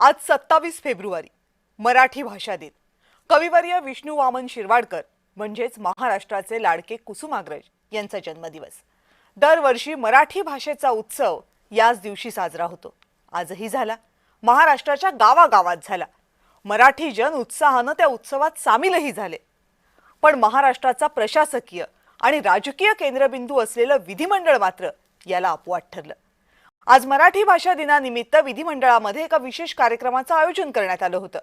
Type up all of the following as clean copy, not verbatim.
आज 27 फेब्रुवारी मराठी भाषा दिन। कविवर्य विष्णू वामन शिरवाडकर म्हणजेच महाराष्ट्राचे लाडके कुसुमाग्रज यांचा जन्मदिवस। दरवर्षी मराठी भाषेचा उत्सव याच दिवशी साजरा होतो। आजही झाला, महाराष्ट्राच्या गावागावात झाला। मराठी जन उत्साहाने त्या उत्सवात सामीलही झाले। पण महाराष्ट्राचा प्रशासकीय आणि राजकीय केंद्रबिंदू असलेलं विधिमंडळ मात्र याला अपवाद ठरलं। आज मराठी भाषा दिनानिमित्त विधिमंडळामध्ये एका विशेष कार्यक्रमाचं आयोजन करण्यात आलं होतं।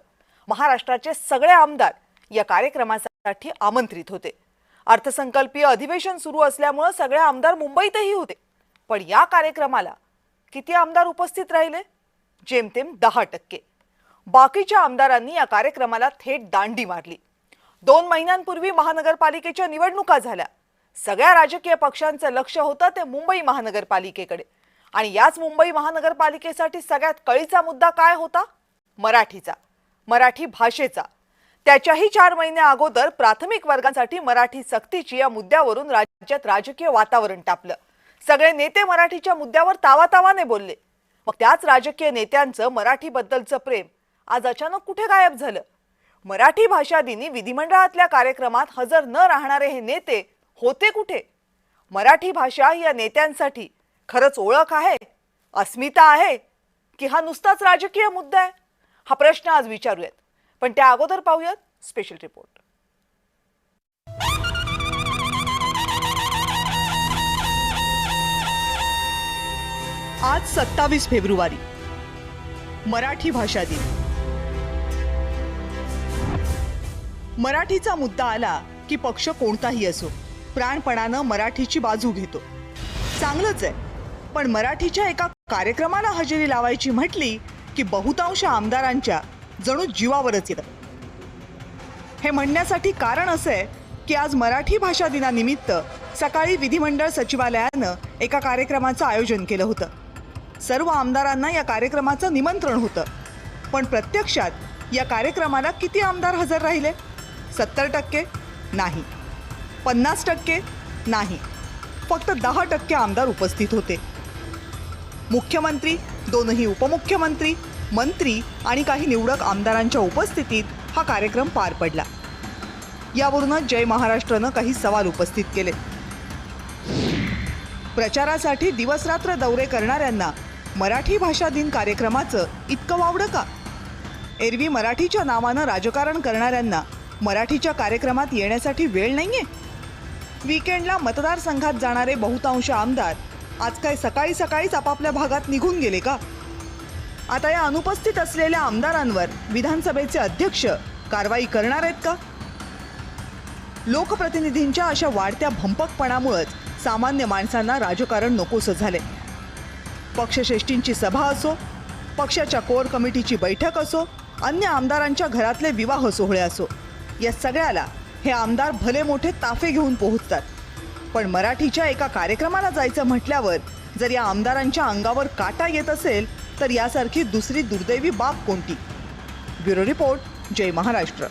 महाराष्ट्राचे सगळे आमदार या कार्यक्रमासाठी आमंत्रित होते। अर्थसंकल्पीय अधिवेशन सुरू असल्यामुळे सगळे आमदार मुंबईतही होते। पण या कार्यक्रमाला किती आमदार उपस्थित राहिले? जेमतेम 10%। बाकीच्या आमदारांनी या कार्यक्रमाला थेट दांडी मारली। 2 महिन्यांपूर्वी महानगरपालिकेच्या निवडणुका झाल्या। सगळ्या राजकीय पक्षांचं लक्ष होतं ते मुंबई महानगरपालिकेकडे। आणि याच मुंबई महानगरपालिकेसाठी सगळ्यात कळीचा मुद्दा काय होता? मराठीचा, मराठी भाषेचा। त्याच्याही 4 महिने अगोदर प्राथमिक वर्गांसाठी मराठी सक्तीची या मुद्द्यावरून राज्यात राजकीय वातावरण तापलं। सगळे नेते मराठीच्या मुद्द्यावर तावातावाने बोलले। मग त्याच राजकीय नेत्यांचं मराठीबद्दलचं प्रेम आज अचानक कुठे गायब झालं? मराठी भाषा दिनी विधिमंडळातल्या कार्यक्रमात हजर न राहणारे हे नेते होते कुठे? मराठी भाषा ही या नेत्यांसाठी खरंच ओळख आहे, अस्मिता आहे की हा नुसताच राजकीय मुद्दा आहे? हा प्रश्न आज विचारूयात, पण त्या अगोदर पाहूयात स्पेशल रिपोर्ट। आज 27 फेब्रुवारी मराठी भाषा दिन। मराठीचा मुद्दा आला की पक्ष कोणताही असो प्राणपणानं मराठीची बाजू घेतो। चांगलंच आहे, पण मराठीच्या एका कार्यक्रमाला हजेरी लावायची म्हटली की बहुतांश आमदारांच्या जणू जीवावरच येतं। हे म्हणण्यासाठी कारण असं आहे की आज मराठी भाषा दिनानिमित्त सकाळी विधिमंडळ सचिवालयानं एका कार्यक्रमाचं आयोजन केलं होतं। सर्व आमदारांना या कार्यक्रमाचं निमंत्रण होतं, पण प्रत्यक्षात या कार्यक्रमाला किती आमदार हजर राहिले? 70% नाही, 50% नाही, फक्त 10% आमदार उपस्थित होते। मुख्यमंत्री, दोनही उपमुख्यमंत्री, मंत्री आणि काही निवडक आमदारांच्या उपस्थितीत हा कार्यक्रम पार पडला। यावरूनच जय महाराष्ट्रनं काही सवाल उपस्थित केले। प्रचारासाठी दिवसरात्र दौरे करणाऱ्यांना मराठी भाषा दिन कार्यक्रमाचं इतकं वावडं का? एरवी मराठीच्या नावानं राजकारण करणाऱ्यांना मराठीच्या कार्यक्रमात येण्यासाठी वेळ नाहीये? वीकेंडला मतदारसंघात जाणारे बहुतांश आमदार आज काय सकाळी सकाळीच आपापल्या भागात निघून गेले का? आता या अनुपस्थित असलेल्या आमदारांवर विधानसभेचे अध्यक्ष कारवाई करणार आहेत का? लोकप्रतिनिधींच्या अशा वाढत्या भंपकपणामुळेच सामान्य माणसांना राजकारण नकोसं झाले। पक्षश्रेष्ठींची सभा असो, पक्षाच्या कोर कमिटीची बैठक असो, अन्य आमदारांच्या घरातले विवाह सोहळे असो, या सगळ्याला हे आमदार भले मोठे ताफे घेऊन पोहोचतात। पण मराठीच्या एका कार्यक्रमाला जायचं म्हटल्यावर जर या आमदारांच्या अंगावर काटा येत असेल तर यासारखी दुसरी दुर्दैवी बाब कोणती? ब्युरो रिपोर्ट, जय महाराष्ट्र।